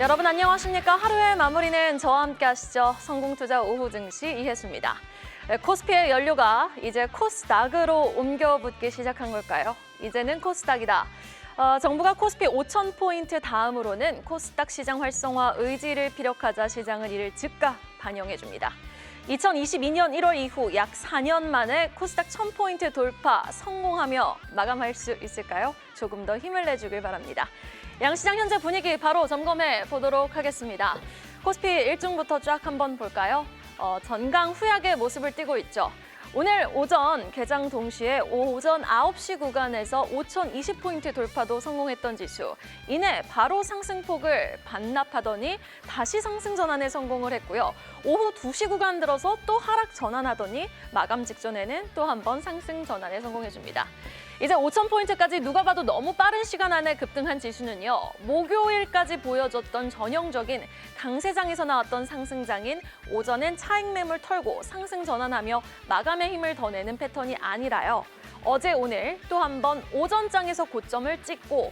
여러분 안녕하십니까? 하루의 마무리는 저와 함께 하시죠. 성공투자 오후 증시 이혜수입니다. 코스피의 연료가 이제 코스닥으로 옮겨붙기 시작한 걸까요? 이제는 코스닥이다. 정부가 코스피 5,000포인트 다음으로는 코스닥 시장 활성화 의지를 피력하자 시장은 이를 즉각 반영해줍니다. 2022년 1월 이후 약 4년 만에 코스닥 1,000포인트 돌파 성공하며 마감할 수 있을까요? 조금 더 힘을 내주길 바랍니다. 양시장 현재 분위기 바로 점검해 보도록 하겠습니다. 코스피 일중부터 쫙 한번 볼까요? 전강 후약의 모습을 띠고 있죠. 오늘 오전 개장 동시에 오전 9시 구간에서 5,020포인트 돌파도 성공했던 지수. 이내 바로 상승폭을 반납하더니 다시 상승 전환에 성공을 했고요. 오후 2시 구간 들어서 또 하락 전환하더니 마감 직전에는 또 한 번 상승 전환에 성공해줍니다. 이제 5,000포인트까지 누가 봐도 너무 빠른 시간 안에 급등한 지수는요. 목요일까지 보여줬던 전형적인 강세장에서 나왔던 상승장인 오전엔 차익 매물 털고 상승 전환하며 마감의 힘을 더 내는 패턴이 아니라요. 어제 오늘 또 한 번 오전장에서 고점을 찍고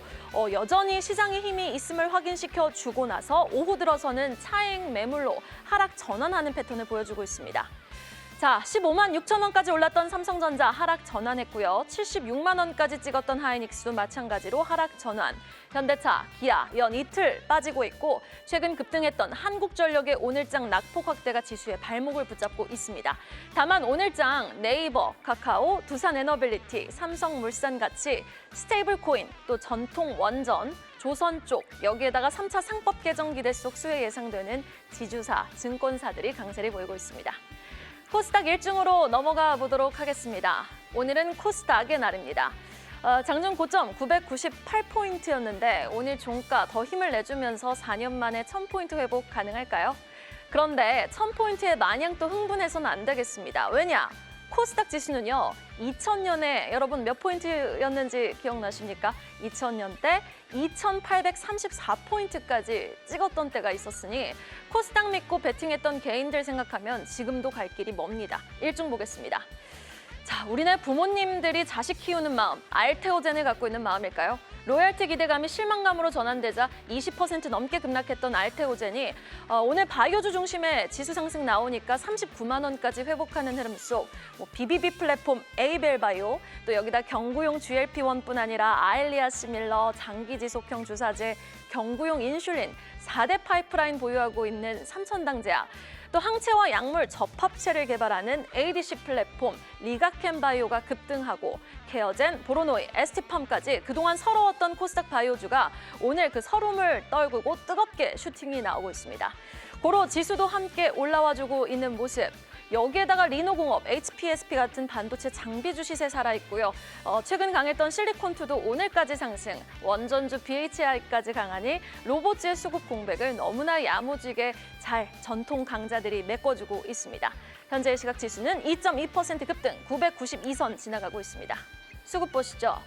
여전히 시장의 힘이 있음을 확인시켜 주고 나서 오후 들어서는 차익 매물로 하락 전환하는 패턴을 보여주고 있습니다. 자, 15만 6천 원까지 올랐던 삼성전자 하락 전환했고요. 76만 원까지 찍었던 하이닉스도 마찬가지로 하락 전환. 현대차, 기아, 연 이틀 빠지고 있고 최근 급등했던 한국전력의 오늘장 낙폭 확대가 지수의 발목을 붙잡고 있습니다. 다만 오늘장 네이버, 카카오, 두산에너빌리티, 삼성물산같이 스테이블코인, 또 전통 원전, 조선 쪽 여기에다가 3차 상법 개정 기대 속 수혜 예상되는 지주사, 증권사들이 강세를 보이고 있습니다. 코스닥 일중으로 넘어가 보도록 하겠습니다. 오늘은 코스닥의 날입니다. 장중 고점 998포인트였는데 오늘 종가 더 힘을 내주면서 4년 만에 1,000포인트 회복 가능할까요? 그런데 1,000포인트에 마냥 또 흥분해서는 안 되겠습니다. 왜냐? 코스닥 지수는요. 2000년에 여러분 몇 포인트였는지 기억나십니까? 2000년 때 2,834포인트까지 찍었던 때가 있었으니 코스닥 믿고 베팅했던 개인들 생각하면 지금도 갈 길이 멉니다. 일중 보겠습니다. 자, 우리네 부모님들이 자식 키우는 마음, 알테오젠을 갖고 있는 마음일까요? 로열티 기대감이 실망감으로 전환되자 20% 넘게 급락했던 알테오젠이 오늘 바이오주 중심의 지수 상승 나오니까 39만 원까지 회복하는 흐름 속 BBB 플랫폼 에이벨바이오, 또 여기다 경구용 GLP-1뿐 아니라 아엘리아스 밀러, 장기 지속형 주사제, 경구용 인슐린, 4대 파이프라인 보유하고 있는 삼천당제약, 또 항체와 약물 접합체를 개발하는 ADC 플랫폼 리가켄바이오가 급등하고 케어젠, 보로노이, 에스티팜까지 그동안 서러웠던 코스닥 바이오주가 오늘 그 서름을 떨구고 뜨겁게 슈팅이 나오고 있습니다. 고로 지수도 함께 올라와주고 있는 모습. 여기에다가 리노공업, HPSP 같은 반도체 장비주 시세 살아있고요. 최근 강했던 실리콘투도 오늘까지 상승, 원전주 BHI까지 강하니 로봇주의 수급 공백을 너무나 야무지게 잘 전통 강자들이 메꿔주고 있습니다. 현재 시각 지수는 2.2% 급등, 992선 지나가고 있습니다. 수급 보시죠.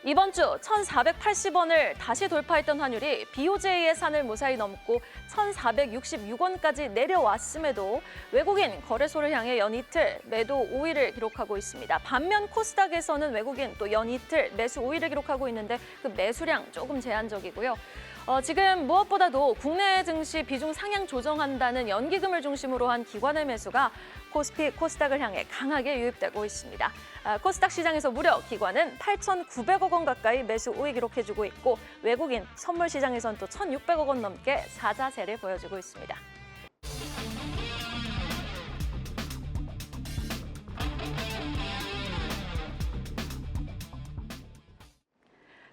이번 주 1,480원을 다시 돌파했던 환율이 BOJ의 산을 무사히 넘고 1,466원까지 내려왔음에도 외국인 거래소를 향해 연이틀 매도 우위를 기록하고 있습니다. 반면 코스닥에서는 외국인 또 연이틀 매수 우위를 기록하고 있는데 그 매수량 조금 제한적이고요. 지금 무엇보다도 국내 증시 비중 상향 조정한다는 연기금을 중심으로 한 기관의 매수가 코스피, 코스닥을 향해 강하게 유입되고 있습니다. 코스닥 시장에서 무려 기관은 8,900억 원 가까이 매수 우위 기록해주고 있고 외국인 선물 시장에선 또 1,600억 원 넘게 사자세를 보여주고 있습니다.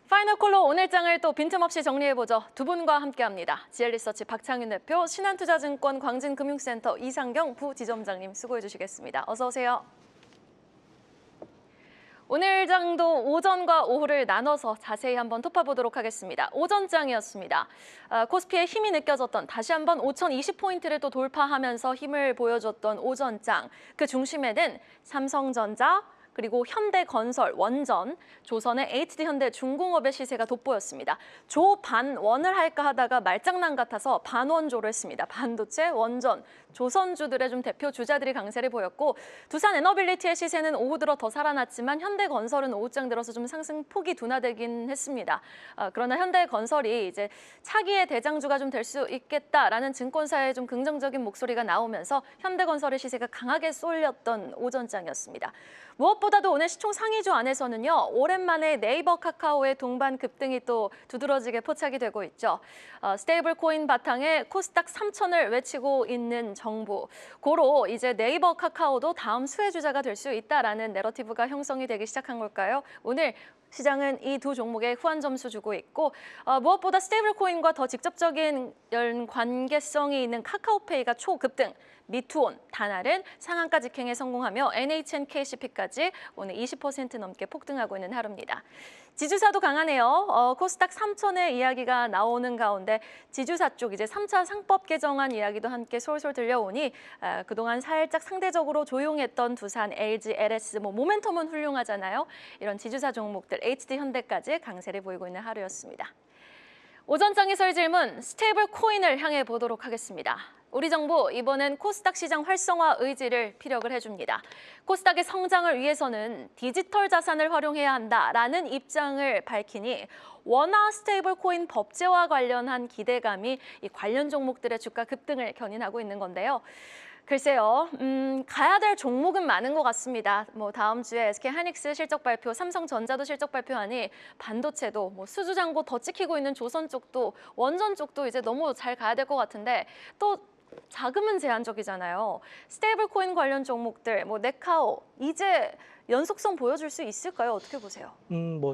파이널 콜로 오늘장을 또 빈틈없이 정리해보죠. 두 분과 함께합니다. GL리서치 박창윤 대표, 신한투자증권 광진금융센터 이상경 부지점장님 수고해 주시겠습니다. 어서 오세요. 오늘 장도 오전과 오후를 나눠서 자세히 한번 톱파보도록 하겠습니다. 오전장이었습니다. 코스피의 힘이 느껴졌던 다시 한번 5,020포인트를 또 돌파하면서 힘을 보여줬던 오전장. 그 중심에는 삼성전자, 그리고 현대건설, 원전, 조선의 HD현대 중공업의 시세가 돋보였습니다. 조반원을 할까 하다가 말장난 같아서 반원조를 했습니다. 반도체, 원전, 조선주들의 좀 대표 주자들이 강세를 보였고 두산 에너빌리티의 시세는 오후 들어 더 살아났지만 현대건설은 오후장 들어서 좀 상승폭이 둔화되긴 했습니다. 그러나 현대건설이 이제 차기의 대장주가 좀 될 수 있겠다라는 증권사의 좀 긍정적인 목소리가 나오면서 현대건설의 시세가 강하게 쏠렸던 오전장이었습니다. 무엇보다도 오늘 시총 상위주 안에서는요, 오랜만에 네이버 카카오의 동반 급등이 또 두드러지게 포착이 되고 있죠. 스테이블 코인 바탕에 코스닥 3,000을 외치고 있는 정부. 고로 이제 네이버 카카오도 다음 수혜주자가 될 수 있다라는 내러티브가 형성이 되기 시작한 걸까요? 오늘 시장은 이 두 종목에 후한 점수 주고 있고 무엇보다 스테이블 코인과 더 직접적인 관계성이 있는 카카오페이가 초급등, 미투온, 다날은 상한가 직행에 성공하며 NHN KCP까지 오늘 20% 넘게 폭등하고 있는 하루입니다. 지주사도 강하네요. 코스닥 3,000의 이야기가 나오는 가운데 지주사 쪽 이제 3차 상법 개정안 이야기도 함께 솔솔 들려오니 그동안 살짝 상대적으로 조용했던 두산, LG, LS 모멘텀은 훌륭하잖아요. 이런 지주사 종목들 HD현대까지 강세를 보이고 있는 하루였습니다. 오전장에서의 질문, 스테이블 코인을 향해 보도록 하겠습니다. 우리 정부 이번엔 코스닥 시장 활성화 의지를 피력을 해줍니다. 코스닥의 성장을 위해서는 디지털 자산을 활용해야 한다라는 입장을 밝히니 원화 스테이블 코인 법제화 관련한 기대감이 이 관련 종목들의 주가 급등을 견인하고 있는 건데요. 글쎄요, 가야 될 종목은 많은 것 같습니다. 다음 주에 SK하이닉스 실적 발표, 삼성전자도 실적 발표하니 반도체도 수주장고 더 찍히고 있는 조선 쪽도 원전 쪽도 이제 너무 잘 가야 될 것 같은데 또 자금은 제한적이잖아요. 스테이블 코인 관련 종목들, 네카오 이제 연속성 보여줄 수 있을까요? 어떻게 보세요?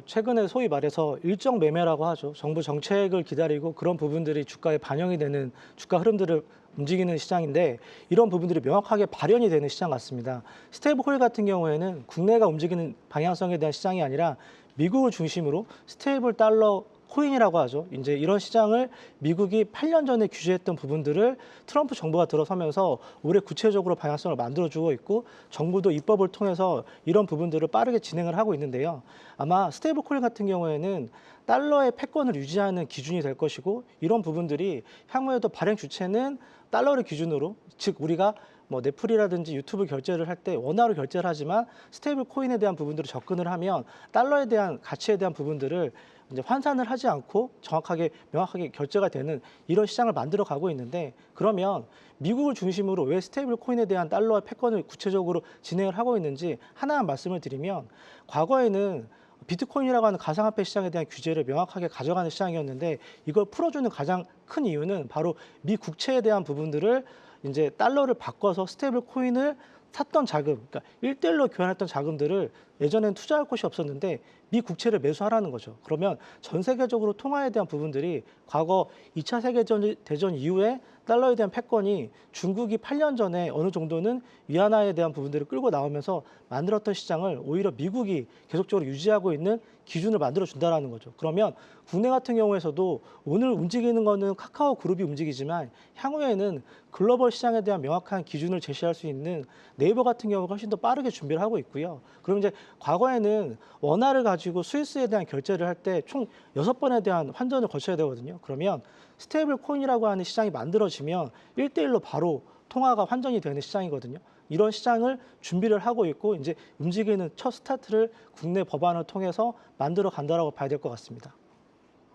최근에 소위 말해서 일정 매매라고 하죠. 정부 정책을 기다리고 그런 부분들이 주가에 반영이 되는 주가 흐름들을 움직이는 시장인데 이런 부분들이 명확하게 발현이 되는 시장 같습니다. 스테이블 코인 같은 경우에는 국내가 움직이는 방향성에 대한 시장이 아니라 미국을 중심으로 스테이블 달러 코인이라고 하죠. 이제 이런 시장을 미국이 8년 전에 규제했던 부분들을 트럼프 정부가 들어서면서 올해 구체적으로 방향성을 만들어주고 있고 정부도 입법을 통해서 이런 부분들을 빠르게 진행을 하고 있는데요. 아마 스테이블 코인 같은 경우에는 달러의 패권을 유지하는 기준이 될 것이고 이런 부분들이 향후에도 발행 주체는 달러를 기준으로 즉 우리가 넷플이라든지 유튜브 결제를 할 때 원화로 결제를 하지만 스테이블 코인에 대한 부분들을 접근을 하면 달러에 대한 가치에 대한 부분들을 이제 환산을 하지 않고 정확하게 명확하게 결제가 되는 이런 시장을 만들어 가고 있는데 그러면 미국을 중심으로 왜 스테이블 코인에 대한 달러의 패권을 구체적으로 진행을 하고 있는지 하나만 말씀을 드리면 과거에는 비트코인이라고 하는 가상화폐 시장에 대한 규제를 명확하게 가져가는 시장이었는데 이걸 풀어주는 가장 큰 이유는 바로 미 국채에 대한 부분들을 이제 달러를 바꿔서 스테이블 코인을 샀던 자금, 그러니까 1대1로 교환했던 자금들을 예전엔 투자할 곳이 없었는데 미 국채를 매수하라는 거죠. 그러면 전 세계적으로 통화에 대한 부분들이 과거 2차 세계대전 이후에 달러에 대한 패권이 중국이 8년 전에 어느 정도는 위안화에 대한 부분들을 끌고 나오면서 만들었던 시장을 오히려 미국이 계속적으로 유지하고 있는 기준을 만들어준다는 거죠. 그러면 국내 같은 경우에서도 오늘 움직이는 거는 카카오 그룹이 움직이지만 향후에는 글로벌 시장에 대한 명확한 기준을 제시할 수 있는 네이버 같은 경우가 훨씬 더 빠르게 준비를 하고 있고요. 그럼 이제 과거에는 원화를 가지고 스위스에 대한 결제를 할 때 총 6번에 대한 환전을 거쳐야 되거든요. 그러면 스테이블 코인이라고 하는 시장이 만들어지면 1대1로 바로 통화가 환전이 되는 시장이거든요. 이런 시장을 준비를 하고 있고 이제 움직이는 첫 스타트를 국내 법안을 통해서 만들어 간다라고 봐야 될 것 같습니다.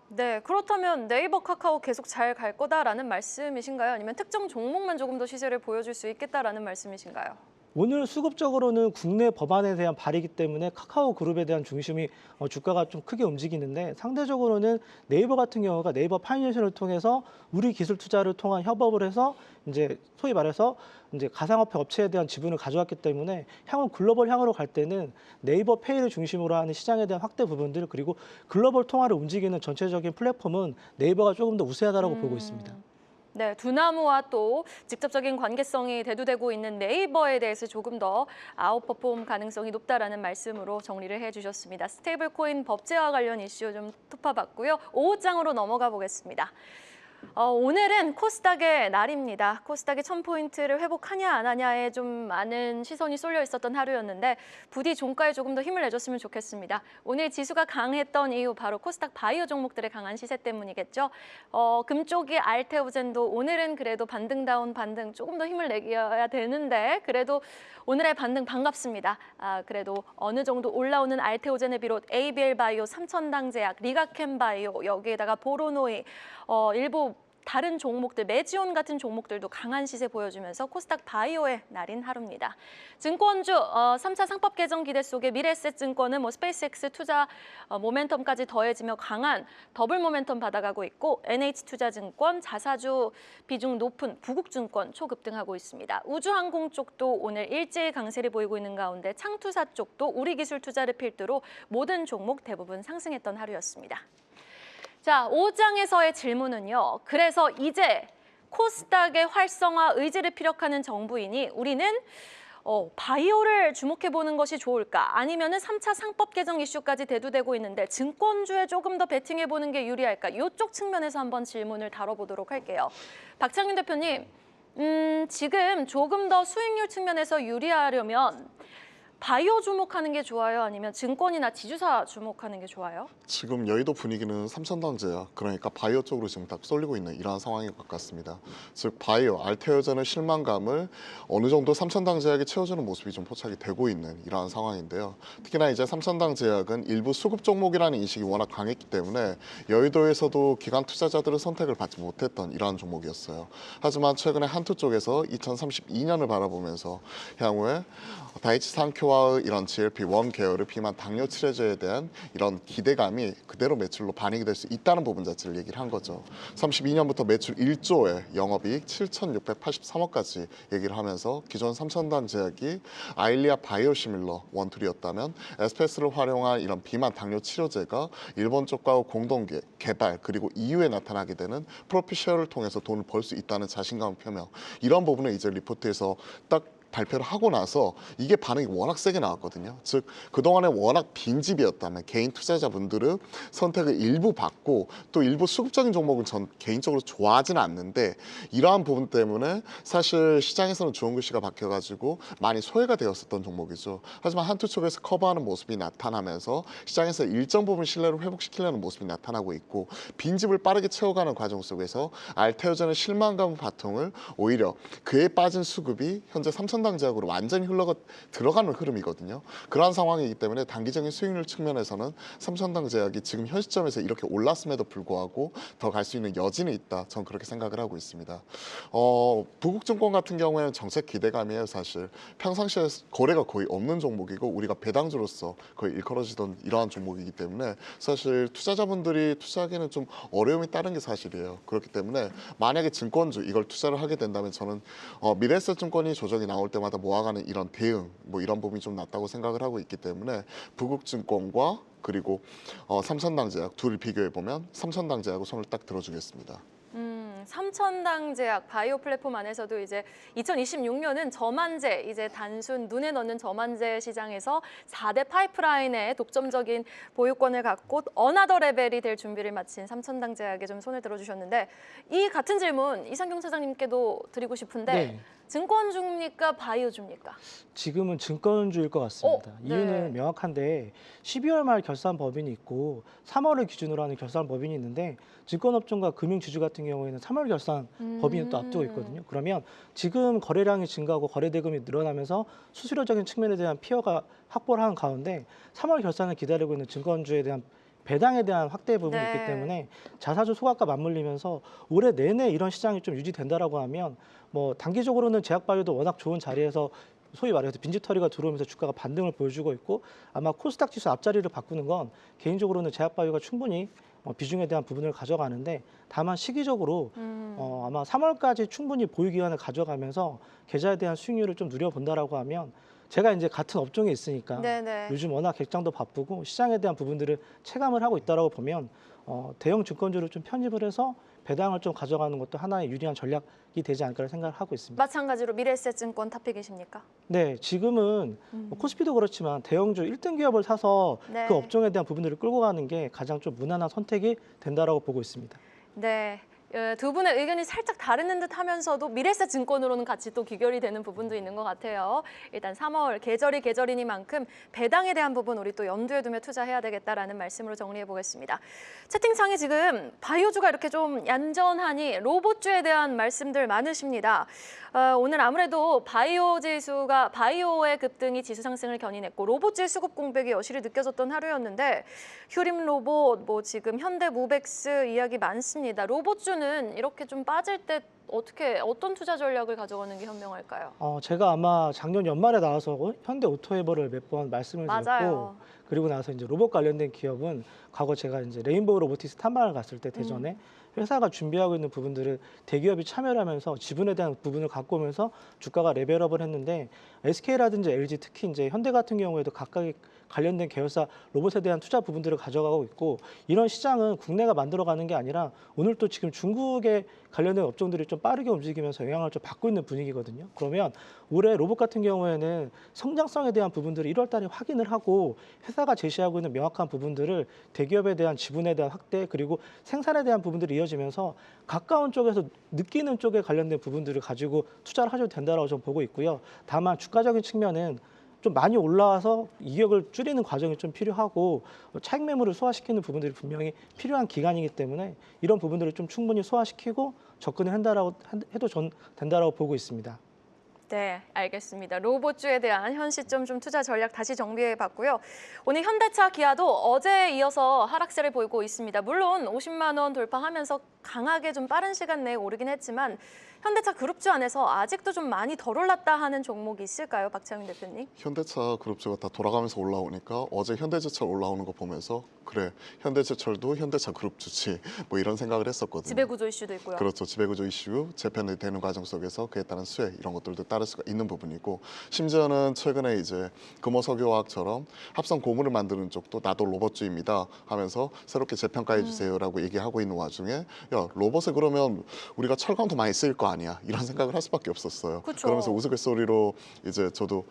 네, 그렇다면 네이버 카카오 계속 잘 갈 거다라는 말씀이신가요? 아니면 특정 종목만 조금 더 시세를 보여줄 수 있겠다라는 말씀이신가요? 오늘 수급적으로는 국내 법안에 대한 발의이기 때문에 카카오 그룹에 대한 중심이 주가가 좀 크게 움직이는데 상대적으로는 네이버 같은 경우가 네이버 파이낸셜을 통해서 우리 기술 투자를 통한 협업을 해서 이제 소위 말해서 이제 가상화폐 업체에 대한 지분을 가져왔기 때문에 향후 글로벌 향으로 갈 때는 네이버 페이를 중심으로 하는 시장에 대한 확대 부분들 그리고 글로벌 통화를 움직이는 전체적인 플랫폼은 네이버가 조금 더 우세하다고 보고 있습니다. 네, 두나무와 또 직접적인 관계성이 대두되고 있는 네이버에 대해서 조금 더 아웃퍼폼 가능성이 높다라는 말씀으로 정리를 해주셨습니다. 스테이블 코인 법제화 관련 이슈 좀 톱파봤고요. 오후장으로 넘어가 보겠습니다. 오늘은 코스닥의 날입니다. 코스닥이 1000포인트를 회복하냐 안 하냐에 좀 많은 시선이 쏠려 있었던 하루였는데 부디 종가에 조금 더 힘을 내줬으면 좋겠습니다. 오늘 지수가 강했던 이유 바로 코스닥 바이오 종목들의 강한 시세 때문이겠죠. 금쪽이 알테오젠도 오늘은 그래도 반등다운 반등 조금 더 힘을 내야 되는데 그래도 오늘의 반등 반갑습니다. 그래도 어느 정도 올라오는 알테오젠을 비롯 ABL 바이오, 삼천당제약, 리가캠 바이오 여기에다가 보로노이 일부 다른 종목들, 메지온 같은 종목들도 강한 시세 보여주면서 코스닥 바이오의 날인 하루입니다. 증권주 3차 상법 개정 기대 속에 미래에셋증권은 스페이스X 투자 모멘텀까지 더해지며 강한 더블 모멘텀 받아가고 있고 NH투자증권 자사주 비중 높은 부국증권 초급등하고 있습니다. 우주항공 쪽도 오늘 일제히 강세를 보이고 있는 가운데 창투사 쪽도 우리기술 투자를 필두로 모든 종목 대부분 상승했던 하루였습니다. 자, 5장에서의 질문은요. 그래서 이제 코스닥의 활성화 의지를 피력하는 정부이니 우리는 바이오를 주목해보는 것이 좋을까? 아니면은 3차 상법 개정 이슈까지 대두되고 있는데 증권주에 조금 더 베팅해보는 게 유리할까? 이쪽 측면에서 한번 질문을 다뤄보도록 할게요. 박창윤 대표님, 지금 조금 더 수익률 측면에서 유리하려면 바이오 주목하는 게 좋아요? 아니면 증권이나 지주사 주목하는 게 좋아요? 지금 여의도 분위기는 삼천당제약, 그러니까 바이오 쪽으로 지금 딱 쏠리고 있는 이러한 상황인 것 같습니다. 즉 바이오, 알테오젠의 실망감을 어느 정도 삼천당제약이 채워주는 모습이 좀 포착이 되고 있는 이러한 상황인데요. 특히나 이제 삼천당제약은 일부 수급 종목이라는 인식이 워낙 강했기 때문에 여의도에서도 기관 투자자들은 선택을 받지 못했던 이러한 종목이었어요. 하지만 최근에 한투 쪽에서 2032년을 바라보면서 향후에 다이치 산큐와의 이런 GLP-1 계열의 비만 당뇨 치료제에 대한 이런 기대감이 그대로 매출로 반영이 될 수 있다는 부분 자체를 얘기를 한 거죠. 32년부터 매출 1조에 영업이익 7,683억까지 얘기를 하면서 기존 삼천당 제약이 아일리아 바이오시밀러 원툴이었다면 에스페스를 활용한 이런 비만 당뇨 치료제가 일본 쪽과 공동 개발 그리고 EU에 나타나게 되는 프로피셔를 통해서 돈을 벌 수 있다는 자신감 표명, 이런 부분을 이제 리포트에서 딱 발표를 하고 나서 이게 반응이 워낙 세게 나왔거든요. 즉 그동안에 워낙 빈집이었다면 개인 투자자분들은 선택을 일부 받고 또 일부 수급적인 종목은 전 개인적으로 좋아하지는 않는데 이러한 부분 때문에 사실 시장에서는 좋은 글씨가 박혀가지고 많이 소외가 되었었던 종목이죠. 하지만 한투 쪽에서 커버하는 모습이 나타나면서 시장에서 일정 부분 신뢰를 회복시키려는 모습이 나타나고 있고 빈집을 빠르게 채워가는 과정 속에서 알테오젠의 실망감 바통을 오히려 그에 빠진 수급이 현재 삼천당제약으로 완전히 흘러가 들어가는 흐름이거든요. 그러한 상황이기 때문에 단기적인 수익률 측면에서는 삼천당제약이 지금 현 시점에서 이렇게 올랐음에도 불구하고 더 갈 수 있는 여지는 있다. 전 그렇게 생각을 하고 있습니다. 부국증권 같은 경우에는 정책 기대감이에요. 사실 평상시에 거래가 거의 없는 종목이고 우리가 배당주로서 거의 일컬어지던 이러한 종목이기 때문에 사실 투자자분들이 투자하기에는 좀 어려움이 따른 게 사실이에요. 그렇기 때문에 만약에 증권주 이걸 투자를 하게 된다면 저는 미래에셋증권이 조정이 나올 때마다 모아가는 이런 대응 뭐 이런 부분이 좀 낫다고 생각을 하고 있기 때문에 부국증권과 그리고 삼천당제약 둘을 비교해 보면 삼천당제약을 손을 딱 들어주겠습니다. 삼천당제약 바이오 플랫폼 안에서도 이제 2026년은 저만제, 이제 단순 눈에 넣는 저만제 시장에서 4대 파이프라인의 독점적인 보유권을 갖고 어나더 레벨이 될 준비를 마친 삼천당제약에 좀 손을 들어주셨는데 이 같은 질문 이상경 차장님께도 드리고 싶은데 네. 증권주입니까? 바이오주입니까? 지금은 증권주일 것 같습니다. 네. 이유는 명확한데 12월 말 결산 법인이 있고 3월을 기준으로 하는 결산 법인이 있는데 증권업종과 금융지주 같은 경우에는 3월 결산 법인이 또 앞두고 있거든요. 그러면 지금 거래량이 증가하고 거래대금이 늘어나면서 수수료적인 측면에 대한 피해가 확보를 하는 가운데 3월 결산을 기다리고 있는 증권주에 대한 배당에 대한 확대 부분이 네. 있기 때문에 자사주 소각과 맞물리면서 올해 내내 이런 시장이 좀 유지된다라고 하면 뭐 단기적으로는 제약바이오도 워낙 좋은 자리에서 소위 말해서 빈집털이가 들어오면서 주가가 반등을 보여주고 있고 아마 코스닥 지수 앞자리를 바꾸는 건 개인적으로는 제약바이오가 충분히 비중에 대한 부분을 가져가는데 다만 시기적으로 아마 3월까지 충분히 보유 기간을 가져가면서 계좌에 대한 수익률을 좀 누려본다라고 하면 제가 이제 같은 업종에 있으니까 네네. 요즘 워낙 객장도 바쁘고 시장에 대한 부분들을 체감을 하고 있다라고 보면 대형 증권주를 좀 편입을 해서 배당을 좀 가져가는 것도 하나의 유리한 전략이 되지 않을까 생각을 하고 있습니다. 마찬가지로 미래에셋증권 탑픽이십니까? 네, 지금은 코스피도 그렇지만 대형주 1등 기업을 사서 네. 그 업종에 대한 부분들을 끌고 가는 게 가장 좀 무난한 선택이 된다라고 보고 있습니다. 네. 두 분의 의견이 살짝 다른 듯 하면서도 미래에셋증권으로는 같이 또 귀결이 되는 부분도 있는 것 같아요. 일단 3월 계절이니만큼 배당에 대한 부분 우리 또 염두에 두며 투자해야 되겠다라는 말씀으로 정리해 보겠습니다. 채팅창에 지금 바이오주가 이렇게 좀 얌전하니 로봇주에 대한 말씀들 많으십니다. 오늘 아무래도 바이오 지수가 바이오의 급등이 지수 상승을 견인했고 로봇주의 수급 공백이 여실히 느껴졌던 하루였는데 휴림 로봇, 뭐 지금 현대무벡스 이야기 많습니다. 로봇주는 이렇게 좀 빠질 때 어떤 투자 전략을 가져가는 게 현명할까요? 제가 아마 작년 연말에 나와서 현대 오토에버를 몇 번 말씀을 드렸고 맞아요. 그리고 나서 이제 로봇 관련된 기업은 과거 제가 이제 레인보우 로보틱스 탐방을 갔을 때 대전에 회사가 준비하고 있는 부분들을 대기업이 참여를 하면서 지분에 대한 부분을 갖고 오면서 주가가 레벨업을 했는데 SK라든지 LG 특히 이제 현대 같은 경우에도 각각의 관련된 계열사 로봇에 대한 투자 부분들을 가져가고 있고 이런 시장은 국내가 만들어가는 게 아니라 오늘 또 지금 중국에 관련된 업종들이 좀 빠르게 움직이면서 영향을 좀 받고 있는 분위기거든요. 그러면 올해 로봇 같은 경우에는 성장성에 대한 부분들을 1월 달에 확인을 하고 회사가 제시하고 있는 명확한 부분들을 대기업에 대한 지분에 대한 확대 그리고 생산에 대한 부분들이 이어지면서 가까운 쪽에서 느끼는 쪽에 관련된 부분들을 가지고 투자를 하셔도 된다고 저는 보고 있고요. 다만 주가적인 측면은 좀 많이 올라와서 이격을 줄이는 과정이 좀 필요하고 차익 매물을 소화시키는 부분들이 분명히 필요한 기간이기 때문에 이런 부분들을 좀 충분히 소화시키고 접근을 해도 전 된다고 보고 있습니다. 네, 알겠습니다. 로봇주에 대한 현 시점 좀 투자 전략 다시 정비해 봤고요. 오늘 현대차, 기아도 어제에 이어서 하락세를 보이고 있습니다. 물론 50만 원 돌파하면서 강하게 좀 빠른 시간 내에 오르긴 했지만 현대차 그룹주 안에서 아직도 좀 많이 덜 올랐다 하는 종목이 있을까요, 박창민 대표님? 현대차 그룹주가 다 돌아가면서 올라오니까 어제 현대제철 올라오는 거 보면서 그래 현대제철도 현대차 그룹주지 뭐 이런 생각을 했었거든요. 지배구조 이슈도 있고요. 그렇죠. 지배구조 이슈 재편이 되는 과정 속에서 그에 따른 수혜 이런 것들도 따를 수가 있는 부분이고 심지어는 최근에 이제 금호석유화학처럼 합성 고무를 만드는 쪽도 나도 로봇주입니다 하면서 새롭게 재평가해 주세요라고 얘기하고 있는 와중에 야 로봇에 그러면 우리가 철강도 많이 쓰일 거 아니야 이런 생각을 할 수밖에 없었어요. 그쵸. 그러면서 우스갯소리로 이제 저도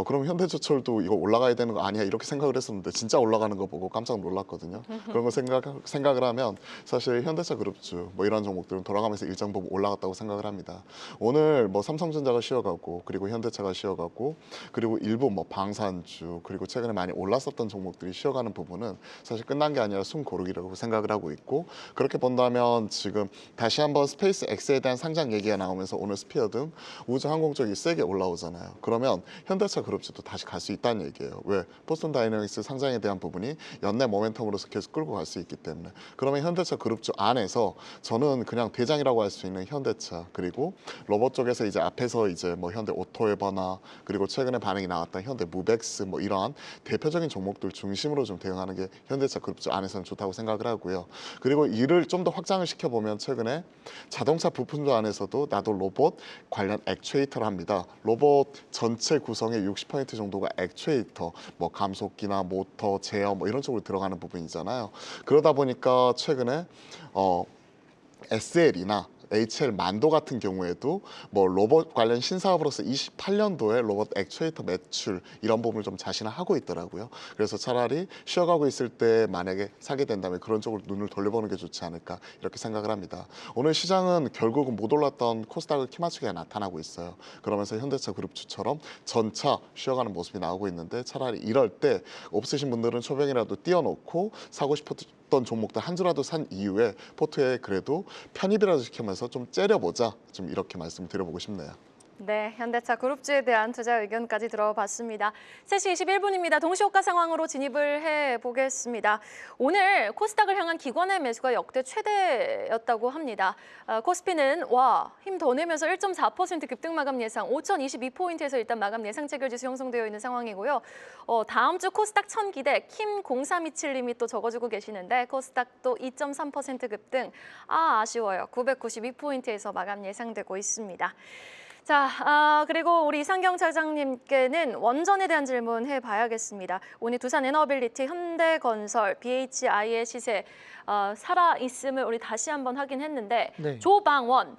그럼 현대제철도 이거 올라가야 되는 거 아니야 이렇게 생각을 했었는데 진짜 올라가는 거 보고 깜짝 놀랐거든요. 그런 거 생각을 하면 사실 현대차 그룹주 뭐 이런 종목들은 돌아가면서 일정 부분 올라갔다고 생각을 합니다. 오늘 뭐 삼성전자가 쉬어가고 그리고 현대차가 쉬어가고 그리고 일부 뭐 방산주 그리고 최근에 많이 올랐었던 종목들이 쉬어가는 부분은 사실 끝난 게 아니라 숨 고르기라고 생각을 하고 있고 그렇게 본다면 지금 다시 한번 스페이스 X에 대한 상장 얘기가 나오면서 오늘 스피어 등 우주항공 쪽이 세게 올라오잖아요. 그러면 현대차 그룹주도 다시 갈 수 있다는 얘기예요. 왜? 보스턴 다이내믹스 상장에 대한 부분이 연내 모멘텀으로서 계속 끌고 갈 수 있기 때문에 그러면 현대차 그룹주 안에서 저는 그냥 대장이라고 할 수 있는 현대차 그리고 로봇 쪽에서 이제 앞에서 이제 뭐 현대 오토에버나 그리고 최근에 반응이 나왔던 현대 무벡스 뭐 이러한 대표적인 종목들 중심으로 좀 대응하는 게 현대차 그룹주 안에서는 좋다고 생각을 하고요. 그리고 이를 좀 더 확장을 시켜보면 최근에 자동차 부품주 안에서도 나도 로봇 관련 액추에이터를 합니다. 로봇 전체 구성의 60% 정도가 액추에이터, 뭐 감속기나 모터, 제어 뭐 이런 쪽으로 들어가는 부분이잖아요. 그러다 보니까 최근에 SL이나 HL 만도 같은 경우에도 뭐 로봇 관련 신사업으로서 28년도에 로봇 액추에이터 매출 이런 부분을 좀 자신을 하고 있더라고요. 그래서 차라리 쉬어가고 있을 때 만약에 사게 된다면 그런 쪽으로 눈을 돌려보는 게 좋지 않을까 이렇게 생각을 합니다. 오늘 시장은 결국은 못 올랐던 코스닥을 키맞추기가 나타나고 있어요. 그러면서 현대차 그룹주처럼 전차 쉬어가는 모습이 나오고 있는데 차라리 이럴 때 없으신 분들은 초병이라도 띄워놓고 사고 싶었던 종목들 한 주라도 산 이후에 포트에 그래도 편입이라도 시키면서 좀 째려보자 좀 이렇게 말씀을 드려보고 싶네요. 네, 현대차 그룹주에 대한 투자 의견까지 들어봤습니다. 3시 21분입니다. 동시호가 상황으로 진입을 해보겠습니다. 오늘 코스닥을 향한 기관의 매수가 역대 최대였다고 합니다. 코스피는 힘 더 내면서 1.4% 급등 마감 예상, 5,022포인트에서 일단 마감 예상 체결지수 형성되어 있는 상황이고요. 다음 주 코스닥 1000기대 킴0327님이 또 적어주고 계시는데 코스닥도 2.3% 급등, 아쉬워요. 992포인트에서 마감 예상되고 있습니다. 자, 그리고 우리 이상경 차장님께는 원전에 대한 질문 해봐야겠습니다. 오늘 두산 에너빌리티, 현대건설, BHI의 시세 살아있음을 우리 다시 한번 확인했는데 네. 조방원,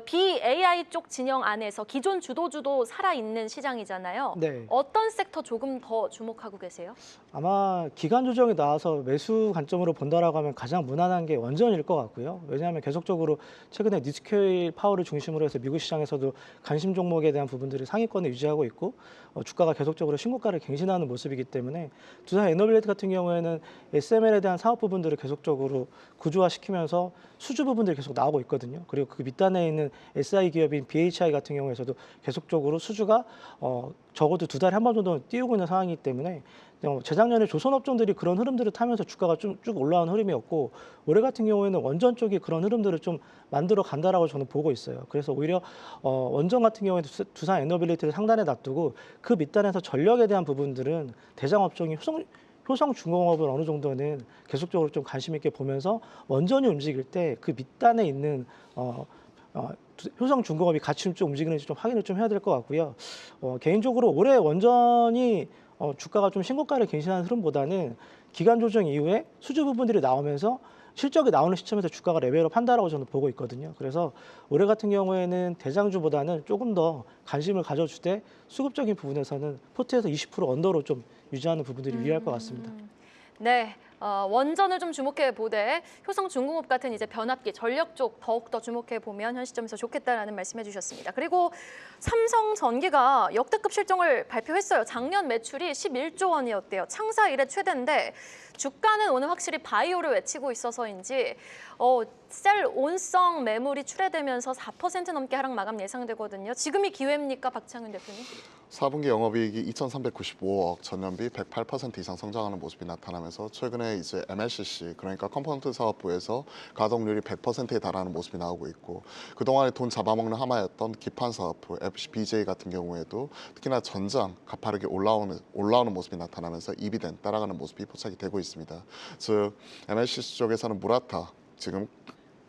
BAI 쪽 진영 안에서 기존 주도주도 살아있는 시장이잖아요. 네. 어떤 섹터 조금 더 주목하고 계세요? 아마 기간 조정이 나와서 매수 관점으로 본다라고 하면 가장 무난한 게 원전일 것 같고요. 왜냐하면 계속적으로 최근에 니스케일 파워를 중심으로 해서 미국 시장에서도 관심 종목에 대한 부분들이 상위권에 유지하고 있고 주가가 계속적으로 신고가를 갱신하는 모습이기 때문에 두산 에너빌레이트 같은 경우에는 SML에 대한 사업 부분들을 계속적으로 구조화시키면서 수주 부분들이 계속 나오고 있거든요. 그리고 그 밑단에 있는 SI 기업인 BHI 같은 경우에서도 계속적으로 수주가 적어도 2달에 한 번 정도 띄우고 있는 상황이기 때문에 재작년에 조선업종들이 그런 흐름들을 타면서 주가가 쭉 올라온 흐름이었고 올해 같은 경우에는 원전 쪽이 그런 흐름들을 좀 만들어 간다라고 저는 보고 있어요. 그래서 오히려 원전 같은 경우에는 두산 에너빌리티를 상단에 놔두고 그 밑단에서 전력에 대한 부분들은 대장 업종이 효성중공업을 어느 정도는 계속적으로 좀 관심 있게 보면서 원전이 움직일 때 그 밑단에 있는 효성중공업이 같이 좀 움직이는지 좀 확인을 좀 해야 될 것 같고요. 개인적으로 올해 원전이 주가가 좀 신고가를 갱신하는 흐름보다는 기간 조정 이후에 수주 부분들이 나오면서 실적이 나오는 시점에서 주가가 레벨업 한다라고 저는 보고 있거든요. 그래서 올해 같은 경우에는 대장주보다는 조금 더 관심을 가져주되 수급적인 부분에서는 포트에서 20% 언더로 좀 유지하는 부분들이 유리할 것 같습니다. 네, 원전을 좀 주목해 보되 효성중공업 같은 이제 변압기, 전력 쪽 더욱더 주목해 보면 현 시점에서 좋겠다라는 말씀해 주셨습니다. 그리고 삼성전기가 역대급 실적을 발표했어요. 작년 매출이 11조 원이었대요. 창사 이래 최대인데 주가는 오늘 확실히 바이오를 외치고 있어서인지 셀 온성 매물이 출회되면서 4% 넘게 하락 마감 예상되거든요. 지금이 기회입니까, 박창근 대표님? 4분기 영업이익이 2,395억, 전년비 108% 이상 성장하는 모습이 나타나면서 최근에 이제 MLCC, 그러니까 컴포넌트 사업부에서 가동률이 100%에 달하는 모습이 나오고 있고 그동안에 돈 잡아먹는 하마였던 기판 사업부, FC BJ 같은 경우에도 특히나 전장 가파르게 올라오는 모습이 나타나면서 이비덴 따라가는 모습이 포착이 되고 있습니다. 즉 MLCC 쪽에서는 무라타 지금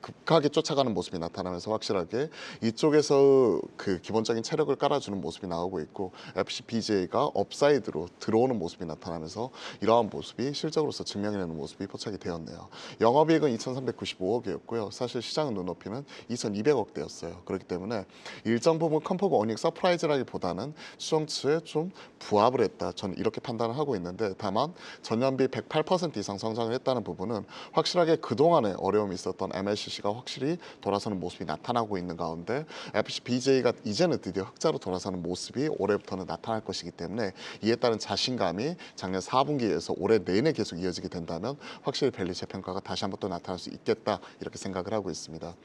급하게 쫓아가는 모습이 나타나면서 확실하게 이쪽에서 그 기본적인 체력을 깔아주는 모습이 나오고 있고 FC BJ가 업사이드로 들어오는 모습이 나타나면서 이러한 모습이 실적으로서 증명해내는 모습이 포착이 되었네요. 영업이익은 2,395억이었고요. 사실 시장 눈높이는 2,200억대였어요. 그렇기 때문에 일정 부분 컴포그 어닝 서프라이즈라기보다는 추정치에 좀 부합을 했다. 저는 이렇게 판단을 하고 있는데 다만 전년비 108% 이상 성장을 했다는 부분은 확실하게 그동안에 어려움이 있었던 MLCC가 확실히 돌아서는 모습이 나타나고 있는 가운데 FC BJ가 이제는 드디어 흑자로 돌아서는 모습이 올해부터는 나타날 것이기 때문에 이에 따른 자신감이 작년 4분기에서 올해 내내 계속 이어지게 된다면 확실히 밸류 재평가가 다시 한번 또 나타날 수 있겠다 이렇게 생각을 하고 있습니다.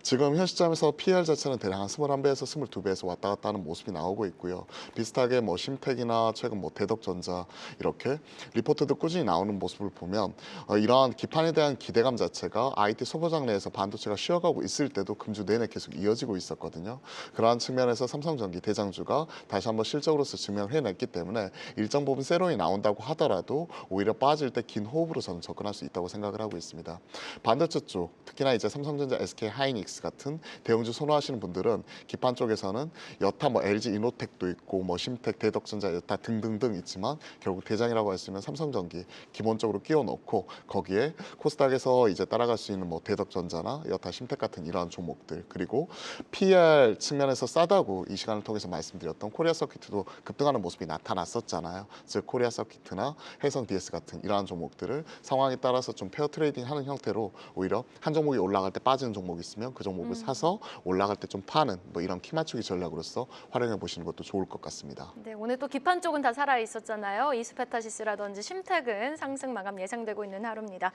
지금 현 시점에서 PER 자체는 대략 한 21배에서 22배에서 왔다 갔다 하는 모습이 나오고 있고요. 비슷하게 뭐 심텍이나 최근 뭐 대덕전자 이렇게 리포트도 꾸준히 나오는 모습을 보면 이러한 기판에 대한 기대감 자체가 IT 소보장 내에서 반도체가 쉬어가고 있을 때도 금주 내내 계속 이어지고 있었거든요. 그러한 측면에서 삼성전기 대장주가 다시 한번 실적으로서 증명을 해냈기 때문에 일정 부분 세론이 나온다고 하더라도 오히려 빠질 때 긴 호흡으로 저는 접근할 수 있다고 생각을 하고 있습니다. 반도체 쪽 특히나 이제 삼성전자, SK 하이닉스 같은 대형주 선호하시는 분들은 기판 쪽에서는 여타 뭐 LG 이노텍도 있고 뭐 심텍, 대덕전자 여타 등등등 있지만 결국 대장이라고 할 수 있는 삼성전기 기본적으로 끼워 넣고 거기에 코스닥에서 이제 따라갈 수 있는 뭐 대덕전자나 여타 심텍 같은 이러한 종목들 그리고 PER 측면에서 싸다고 이 시간을 통해서 말씀드렸던 코리아 서킷도 급등하는 모습이 나타났었잖아요. 즉 코리아 서킷이나 해성 DS 같은 이러한 종목들을 상황에 따라서 좀 페어 트레이딩하는 형태로 오히려 한 종목이 올라갈 때 빠지는 종목이 있으면 그 종목을 사서 올라갈 때 좀 파는 뭐 이런 키 맞추기 전략으로서 활용해 보시는 것도 좋을 것 같습니다. 네, 오늘 또 기판 쪽은 다 살아 있었잖아요. 이스페타시스라든지 심텍은 상승 마감 예상되고 있는 하루입니다.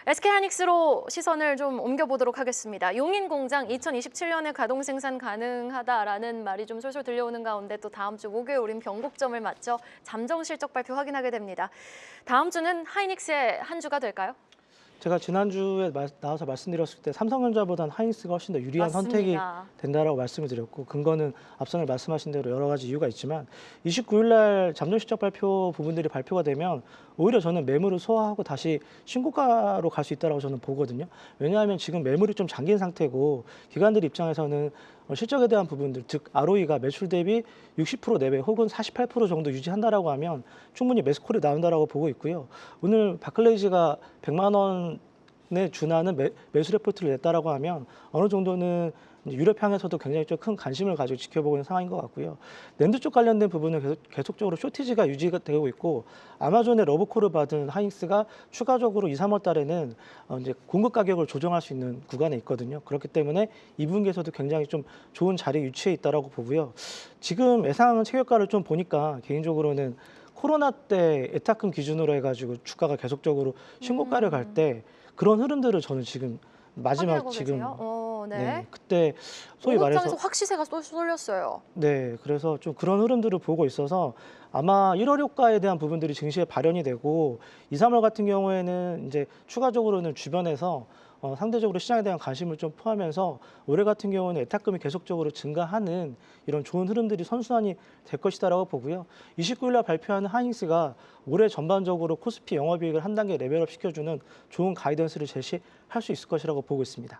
SK하이닉스로 시선을 좀 옮겨보도록 하겠습니다. 용인 공장 2027년에 가동 생산 가능하다라는 말이 좀 솔솔 들려오는 가운데 또 다음 주 목요일 우린 변곡점을 맞춰 잠정 실적 발표 확인하게 됩니다. 다음 주는 하이닉스의 한 주가 될까요? 제가 지난주에 나와서 말씀드렸을 때 삼성전자보다는 하이닉스가 훨씬 더 유리한 선택이 맞습니다. 된다라고 말씀을 드렸고 근거는 앞서 말씀하신 대로 여러 가지 이유가 있지만 29일 날 잠정 실적 발표 부분들이 발표가 되면 오히려 저는 매물을 소화하고 다시 신고가로 갈 수 있다고 저는 보거든요. 왜냐하면 지금 매물이 좀 잠긴 상태고 기관들 입장에서는 실적에 대한 부분들, 즉 ROE가 매출 대비 60% 내외 혹은 48% 정도 유지한다라고 하면 충분히 매수콜이 나온다라고 보고 있고요. 오늘 바클레이즈가 100만 원을 준하는 매수 레포트를 냈다라고 하면 어느 정도는 유럽향에서도 굉장히 좀 큰 관심을 가지고 지켜보고 있는 상황인 것 같고요. 낸드 쪽 관련된 부분은 계속적으로 쇼티지가 유지가 되고 있고 아마존의 러브콜을 받은 하이닉스가 추가적으로 2, 3월 달에는 이제 공급 가격을 조정할 수 있는 구간에 있거든요. 그렇기 때문에 2분기에서도 굉장히 좀 좋은 자리에 위치해 있다라고 보고요. 지금 예상 체결가를 좀 보니까 개인적으로는 코로나 때 예탁금 기준으로 해가지고 주가가 계속적으로 신고가를 갈 때 그런 흐름들을 저는 지금 마지막 확인하고 지금 계세요? 네. 네, 그때 소위 말해서 오후장에서 확시세가 쏠렸어요. 네, 그래서 좀 그런 흐름들을 보고 있어서 아마 1월 효과에 대한 부분들이 증시에 발현이 되고 2, 3월 같은 경우에는 이제 추가적으로는 주변에서 상대적으로 시장에 대한 관심을 좀 포함해서 올해 같은 경우는 예탁금이 계속적으로 증가하는 이런 좋은 흐름들이 선순환이 될 것이다라고 보고요. 29일 날 발표하는 하이닉스가 올해 전반적으로 코스피 영업이익을 한 단계 레벨업 시켜주는 좋은 가이던스를 제시할 수 있을 것이라고 보고 있습니다.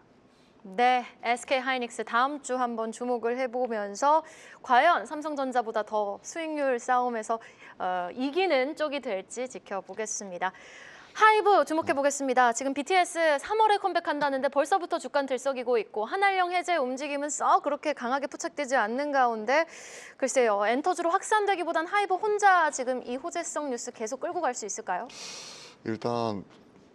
네, SK 하이닉스 다음 주 한번 주목을 해보면서 과연 삼성전자보다 더 수익률 싸움에서 이기는 쪽이 될지 지켜보겠습니다. 하이브 주목해보겠습니다. 지금 BTS 3월에 컴백한다는데 벌써부터 주가는 들썩이고 있고 한알령 해제 움직임은 썩 그렇게 강하게 포착되지 않는 가운데 글쎄요, 엔터주로 확산되기보단 하이브 혼자 지금 이 호재성 뉴스 계속 끌고 갈 수 있을까요? 일단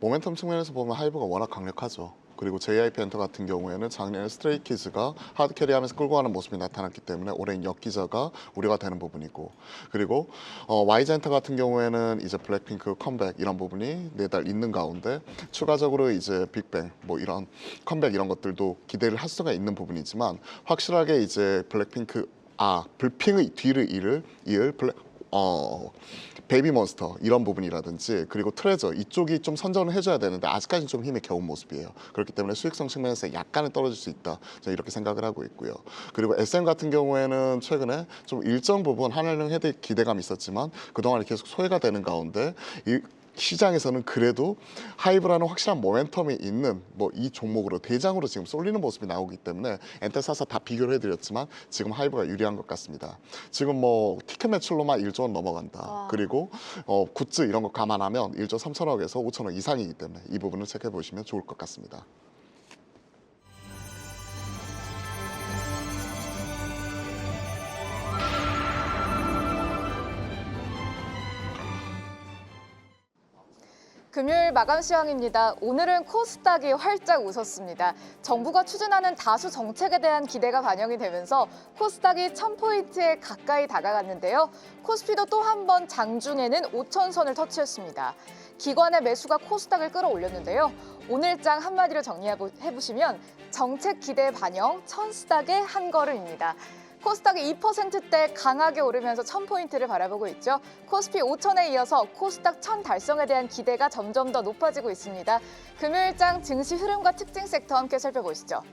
모멘텀 측면에서 보면 하이브가 워낙 강력하죠. 그리고 JYP 엔터 같은 경우에는 작년에 스트레이키즈가 하드캐리하면서 끌고 가는 모습이 나타났기 때문에 올해는 역기저가 우려가 되는 부분이고, 그리고 YG엔터 같은 경우에는 이제 블랙핑크 컴백 이런 부분이 내달 있는 가운데 추가적으로 이제 빅뱅 뭐 이런 컴백 이런 것들도 기대를 할 수가 있는 부분이지만 확실하게 이제 블핑의 뒤를 이을 베이비몬스터 이런 부분이라든지 그리고 트레저 이쪽이 좀 선전을 해줘야 되는데 아직까지는 좀 힘이 겨운 모습이에요. 그렇기 때문에 수익성 측면에서 약간은 떨어질 수 있다, 저는 이렇게 생각을 하고 있고요. 그리고 SM 같은 경우에는 최근에 좀 일정 부분 한알령 헤드 기대감이 있었지만 그동안 계속 소외가 되는 가운데 시장에서는 그래도 하이브라는 확실한 모멘텀이 있는 뭐 이 종목으로 대장으로 지금 쏠리는 모습이 나오기 때문에 엔테사사 다 비교를 해드렸지만 지금 하이브가 유리한 것 같습니다. 지금 뭐 티켓 매출로만 1조 원 넘어간다. 와. 그리고 굿즈 이런 거 감안하면 1조 3천억에서 5천억 이상이기 때문에 이 부분을 체크해 보시면 좋을 것 같습니다. 금요일 마감 시황입니다. 오늘은 코스닥이 활짝 웃었습니다. 정부가 추진하는 다수 정책에 대한 기대가 반영이 되면서 코스닥이 1000포인트에 가까이 다가갔는데요. 코스피도 또 한 번 장중에는 5000선을 터치했습니다. 기관의 매수가 코스닥을 끌어올렸는데요. 오늘장 한마디로 정리해보시면 정책 기대 반영, 천스닥의 한 걸음입니다. 코스닥이 2%대 강하게 오르면서 1000포인트를 바라보고 있죠. 코스피 5000에 이어서 코스닥 1000 달성에 대한 기대가 점점 더 높아지고 있습니다. 금요일장 증시 흐름과 특징 섹터 함께 살펴보시죠.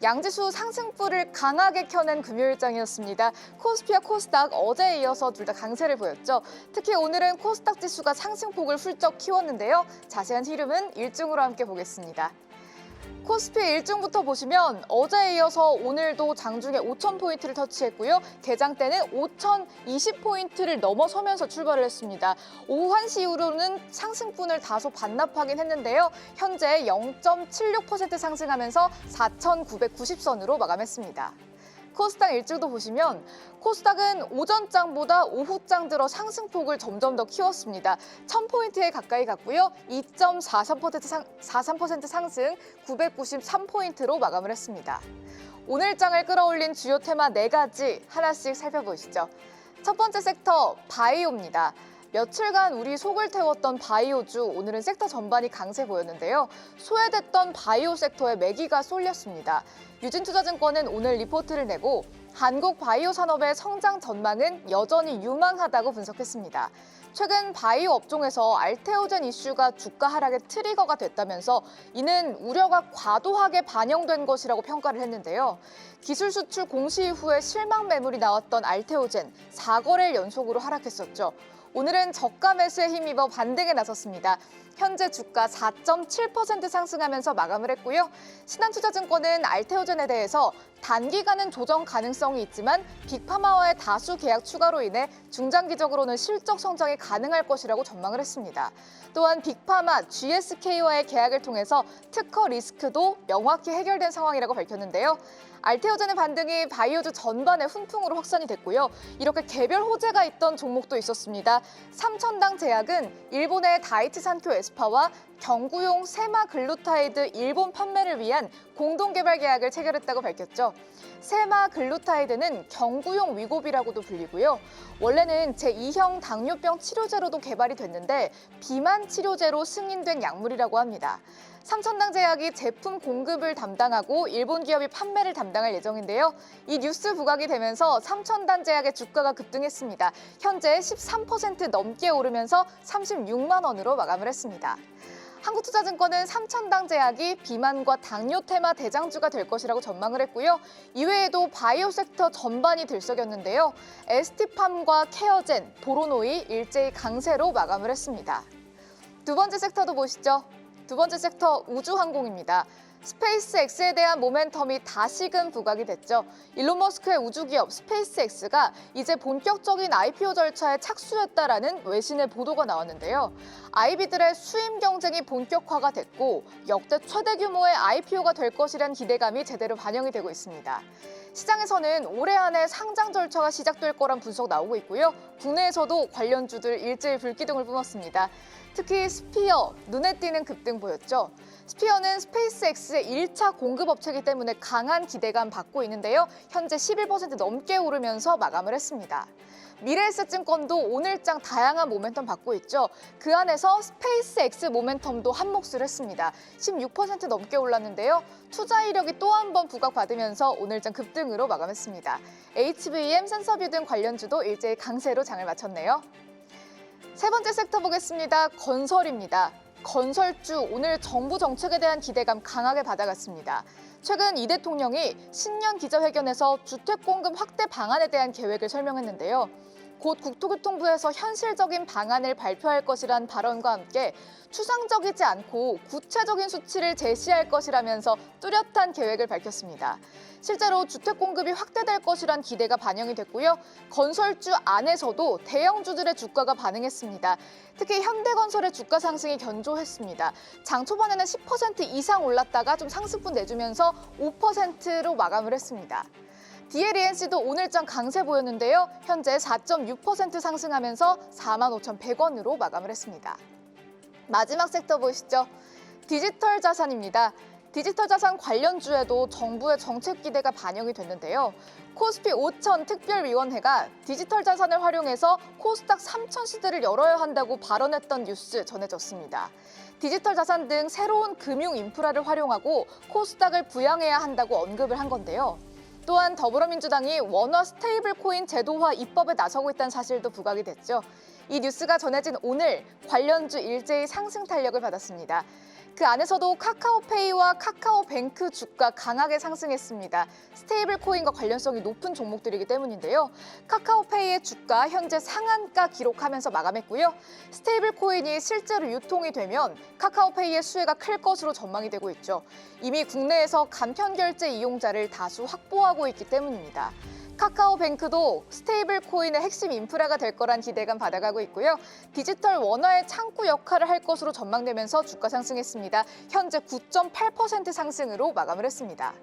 양지수 상승불을 강하게 켜낸 금요일장이었습니다. 코스피와 코스닥 어제에 이어서 둘 다 강세를 보였죠. 특히 오늘은 코스닥 지수가 상승폭을 훌쩍 키웠는데요. 자세한 흐름은 일중으로 함께 보겠습니다. 코스피 일중부터 보시면 어제에 이어서 오늘도 장중에 5000포인트를 터치했고요. 개장 때는 5020포인트를 넘어서면서 출발을 했습니다. 오후 1시 이후로는 상승분을 다소 반납하긴 했는데요. 현재 0.76% 상승하면서 4990선으로 마감했습니다. 코스닥 일주도 보시면 코스닥은 오전장보다 오후장 들어 상승폭을 점점 더 키웠습니다. 1000포인트에 가까이 갔고요. 2.43% 상승 993포인트로 마감을 했습니다. 오늘장을 끌어올린 주요 테마 4가지 하나씩 살펴보시죠. 첫 번째 섹터 바이오입니다. 며칠간 우리 속을 태웠던 바이오주, 오늘은 섹터 전반이 강세 보였는데요. 소외됐던 바이오 섹터에 매기가 쏠렸습니다. 유진투자증권은 오늘 리포트를 내고 한국 바이오 산업의 성장 전망은 여전히 유망하다고 분석했습니다. 최근 바이오 업종에서 알테오젠 이슈가 주가 하락의 트리거가 됐다면서 이는 우려가 과도하게 반영된 것이라고 평가를 했는데요. 기술 수출 공시 이후에 실망 매물이 나왔던 알테오젠 4거래일 연속으로 하락했었죠. 오늘은 저가 매수에 힘입어 반등에 나섰습니다. 현재 주가 4.7% 상승하면서 마감을 했고요. 신한투자증권은 알테오젠에 대해서 단기간은 조정 가능성이 있지만 빅파마와의 다수 계약 추가로 인해 중장기적으로는 실적 성장이 가능할 것이라고 전망을 했습니다. 또한 빅파마, GSK와의 계약을 통해서 특허 리스크도 명확히 해결된 상황이라고 밝혔는데요. 알테오젠의 반등이 바이오주 전반의 훈풍으로 확산이 됐고요. 이렇게 개별 호재가 있던 종목도 있었습니다. 삼천당 제약은 일본의 다이치 산쿄 에스파와 경구용 세마글루타이드 일본 판매를 위한 공동개발 계약을 체결했다고 밝혔죠. 세마글루타이드는 경구용 위고비라고도 불리고요. 원래는 제2형 당뇨병 치료제로도 개발이 됐는데 비만 치료제로 승인된 약물이라고 합니다. 삼천당 제약이 제품 공급을 담당하고 일본 기업이 판매를 담당할 예정인데요. 이 뉴스 부각이 되면서 삼천당 제약의 주가가 급등했습니다. 현재 13% 넘게 오르면서 36만 원으로 마감을 했습니다. 한국투자증권은 삼천당 제약이 비만과 당뇨 테마 대장주가 될 것이라고 전망을 했고요. 이외에도 바이오 섹터 전반이 들썩였는데요. ST팜과 케어젠, 보로노이 일제히 강세로 마감을 했습니다. 두 번째 섹터도 보시죠. 두 번째 섹터 우주항공입니다. 스페이스X에 대한 모멘텀이 다시금 부각이 됐죠. 일론 머스크의 우주기업 스페이스X가 이제 본격적인 IPO 절차에 착수했다라는 외신의 보도가 나왔는데요. 아이비들의 수임 경쟁이 본격화가 됐고 역대 최대 규모의 IPO가 될 것이란 기대감이 제대로 반영이 되고 있습니다. 시장에서는 올해 안에 상장 절차가 시작될 거란 분석 나오고 있고요. 국내에서도 관련주들 일제히 불기둥을 뿜었습니다. 특히 스피어, 눈에 띄는 급등 보였죠. 스피어는 스페이스X의 1차 공급 업체이기 때문에 강한 기대감 받고 있는데요. 현재 11% 넘게 오르면서 마감을 했습니다. 미래에셋증권도 오늘장 다양한 모멘텀 받고 있죠. 그 안에서 스페이스X 모멘텀도 한몫을 했습니다. 16% 넘게 올랐는데요. 투자 이력이 또 한 번 부각받으면서 오늘장 급등으로 마감했습니다. HVM, 센서뷰 등 관련주도 일제히 강세로 장을 마쳤네요. 세 번째 섹터 보겠습니다. 건설입니다. 건설주, 오늘 정부 정책에 대한 기대감 강하게 받아갔습니다. 최근 이 대통령이 신년 기자회견에서 주택 공급 확대 방안에 대한 계획을 설명했는데요. 곧 국토교통부에서 현실적인 방안을 발표할 것이란 발언과 함께 추상적이지 않고 구체적인 수치를 제시할 것이라면서 뚜렷한 계획을 밝혔습니다. 실제로 주택 공급이 확대될 것이란 기대가 반영이 됐고요. 건설주 안에서도 대형주들의 주가가 반응했습니다. 특히 현대건설의 주가 상승이 견조했습니다. 장 초반에는 10% 이상 올랐다가 좀 상승분 내주면서 5%로 마감을 했습니다. DLENC도 오늘장 강세 보였는데요. 현재 4.6% 상승하면서 45,100원으로 마감을 했습니다. 마지막 섹터 보시죠. 디지털 자산입니다. 디지털 자산 관련주에도 정부의 정책 기대가 반영이 됐는데요. 코스피 5천 특별위원회가 디지털 자산을 활용해서 코스닥 3천 시대를 열어야 한다고 발언했던 뉴스 전해졌습니다. 디지털 자산 등 새로운 금융 인프라를 활용하고 코스닥을 부양해야 한다고 언급을 한 건데요. 또한 더불어민주당이 원화 스테이블 코인 제도화 입법에 나서고 있다는 사실도 부각이 됐죠. 이 뉴스가 전해진 오늘 관련주 일제히 상승 탄력을 받았습니다. 그 안에서도 카카오페이와 카카오뱅크 주가 강하게 상승했습니다. 스테이블 코인과 관련성이 높은 종목들이기 때문인데요. 카카오페이의 주가 현재 상한가 기록하면서 마감했고요. 스테이블 코인이 실제로 유통이 되면 카카오페이의 수혜가 클 것으로 전망이 되고 있죠. 이미 국내에서 간편 결제 이용자를 다수 확보하고 있기 때문입니다. 카카오뱅크도 스테이블 코인의 핵심 인프라가 될 거란 기대감 받아가고 있고요. 디지털 원화의 창구 역할을 할 것으로 전망되면서 주가 상승했습니다. 현재 9.8% 상승으로 마감을 했습니다.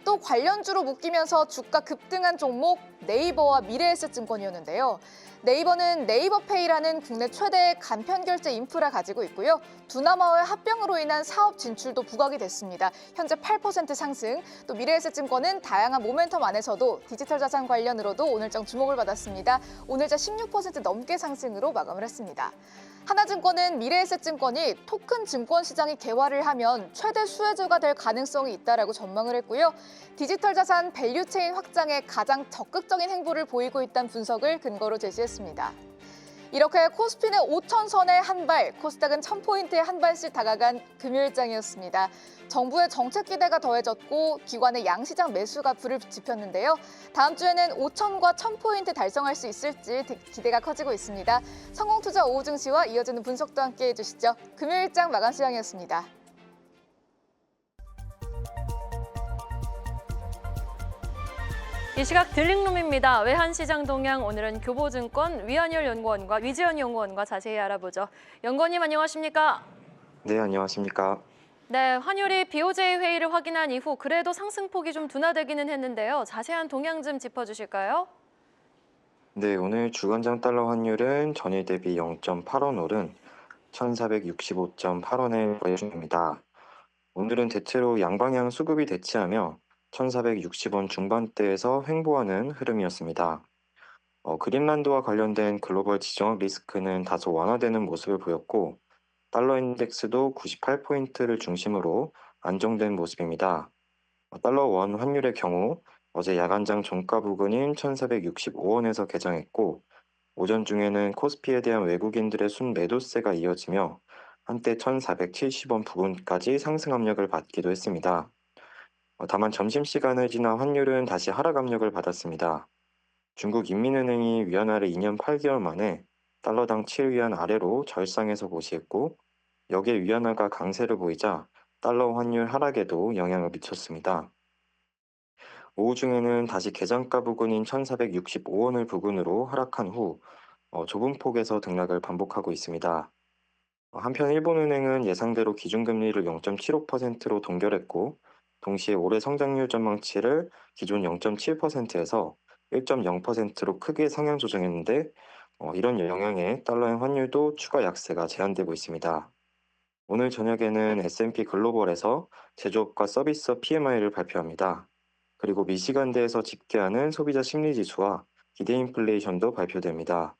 또 관련주로 묶이면서 주가 급등한 종목 네이버와 미래에셋증권이었는데요. 네이버는 네이버페이라는 국내 최대의 간편결제 인프라 가지고 있고요. 두나마와의 합병으로 인한 사업 진출도 부각이 됐습니다. 현재 8% 상승, 또 미래에셋증권은 다양한 모멘텀 안에서도 디지털 자산 관련으로도 오늘장 주목을 받았습니다. 오늘자 16% 넘게 상승으로 마감을 했습니다. 하나증권은 미래에셋증권이 토큰 증권 시장이 개화를 하면 최대 수혜주가 될 가능성이 있다라고 전망을 했고요. 디지털 자산 밸류체인 확장에 가장 적극적인 행보를 보이고 있다는 분석을 근거로 제시했습니다. 이렇게 코스피는 5,000선에 한 발, 코스닥은 1,000포인트에 한 발씩 다가간 금요일장이었습니다. 정부의 정책 기대가 더해졌고 기관의 양시장 매수가 불을 지폈는데요. 다음 주에는 5,000과 1,000포인트 달성할 수 있을지 기대가 커지고 있습니다. 성공투자 오후 증시와 이어지는 분석도 함께 해주시죠. 금요일장 마감 시황이었습니다. 이 시각 들링룸입니다. 외환시장 동향 오늘은 교보증권 위한열 연구원과 위지연 연구원과 자세히 알아보죠. 연구원님 안녕하십니까? 네, 안녕하십니까. 네, 환율이 BOJ 회의를 확인한 이후 그래도 상승폭이 좀 둔화되기는 했는데요. 자세한 동향 좀 짚어주실까요? 네, 오늘 주간장 달러 환율은 전일 대비 0.8원 오른 1,465.8원에 거래 중입니다. 오늘은 대체로 양방향 수급이 대치하며 1,460원 중반대에서 횡보하는 흐름이었습니다. 그린란드와 관련된 글로벌 지정학 리스크는 다소 완화되는 모습을 보였고 달러 인덱스도 98포인트를 중심으로 안정된 모습입니다. 달러 원 환율의 경우 어제 야간장 종가 부근인 1,465원에서 개장했고 오전 중에는 코스피에 대한 외국인들의 순매도세가 이어지며 한때 1,470원 부근까지 상승 압력을 받기도 했습니다. 다만 점심시간을 지나 환율은 다시 하락 압력을 받았습니다. 중국 인민은행이 위안화를 2년 8개월 만에 달러당 7위안 아래로 절상해서 고시했고 여기에 위안화가 강세를 보이자 달러 환율 하락에도 영향을 미쳤습니다. 오후 중에는 다시 개장가 부근인 1,465원을 부근으로 하락한 후 좁은 폭에서 등락을 반복하고 있습니다. 한편 일본은행은 예상대로 기준금리를 0.75%로 동결했고 동시에 올해 성장률 전망치를 기존 0.7%에서 1.0%로 크게 상향 조정했는데 이런 영향에 달러의 환율도 추가 약세가 제한되고 있습니다. 오늘 저녁에는 S&P 글로벌에서 제조업과 서비스업 PMI를 발표합니다. 그리고 미시간대에서 집계하는 소비자 심리지수와 기대 인플레이션도 발표됩니다.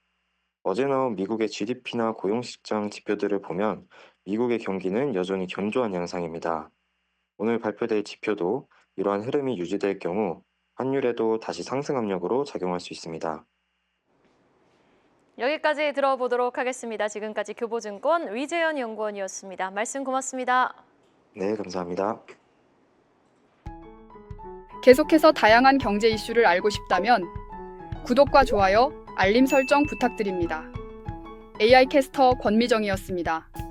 어제 나온 미국의 GDP나 고용시장 지표들을 보면 미국의 경기는 여전히 견조한 양상입니다. 오늘 발표될 지표도 이러한 흐름이 유지될 경우 환율에도 다시 상승 압력으로 작용할 수 있습니다. 여기까지 들어보도록 하겠습니다. 지금까지 교보증권 위재현 연구원이었습니다. 말씀 고맙습니다. 네, 감사합니다. 계속해서 다양한 경제 이슈를 알고 싶다면 구독과 좋아요, 알림 설정 부탁드립니다. AI 캐스터 권미정이었습니다.